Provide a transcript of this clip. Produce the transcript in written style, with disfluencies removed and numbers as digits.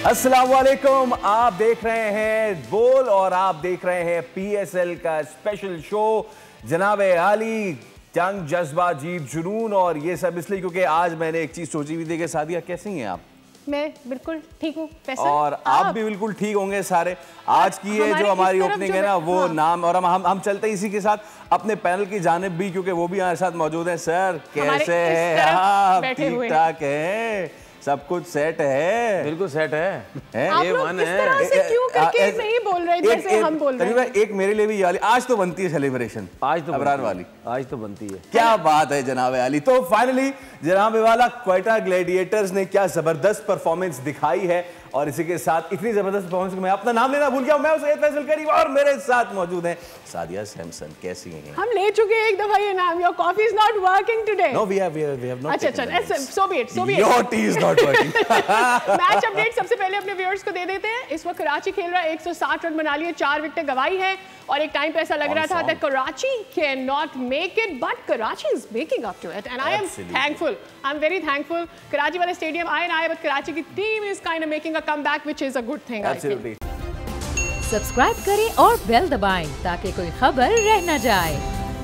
अस्सलामुअलैकुम, आप देख रहे हैं बोल और आप देख रहे हैं PSL का स्पेशल शो जनाब आली जंग जज्बा जीत जुनून। और ये सब इसलिए क्योंकि आज मैंने एक चीज सोची हुई थी कि सादिया कैसी हैं आप? मैं बिल्कुल ठीक हूँ और आप भी बिल्कुल ठीक होंगे सारे। आज की ये जो हमारी ओपनिंग है ना वो नाम और हम चलते हैं इसी के साथ अपने पैनल की जानिब भी, क्योंकि वो भी हमारे साथ मौजूद हैं। सर कैसे हैं आप? ठीक ठाक है, सब कुछ सेट है? बिल्कुल सेट है। ये वन है। क्यों करके नहीं बोल रहे जैसे हम बोल रहे हैं? एक मेरे लिए भी वाली आज तो बनती है सेलिब्रेशन, आज तो अबरार वाली आज तो बनती है। क्या बात है जनाब अली। तो फाइनली जनाब वाला क्वेटा ग्लैडिएटर्स ने क्या जबरदस्त परफॉर्मेंस दिखाई है और इसी के साथ इतनी जबरदस्त परफॉर्मेंस कि मैं अपना नाम लेना भूल गया। मैं सैयद फैसल करीम और मेरे साथ मौजूद हैं सादिया सैमसन। कैसी हैं? हम ले चुके हैं एक दफा ये नाम। Your coffee is not working today. No we have not. अच्छा so be it your tea is not working. Match update सबसे पहले अपने व्यूअर्स को दे देते हैं। इस वक्त कराची खेल रहा है, 160 रन बना लिए, 4 विकेटें गंवाई हैं और एक टाइम पे ऐसा लग रहा था that Karachi can not make it, but Karachi is making up to it and I am thankful. I am very thankful. Karachi वाले स्टेडियम आए ना आए, बट कराची की team is kind of making a comeback which is a good thing. Subscribe करें और bell दबाएं ताकि कोई खबर रह न जाए।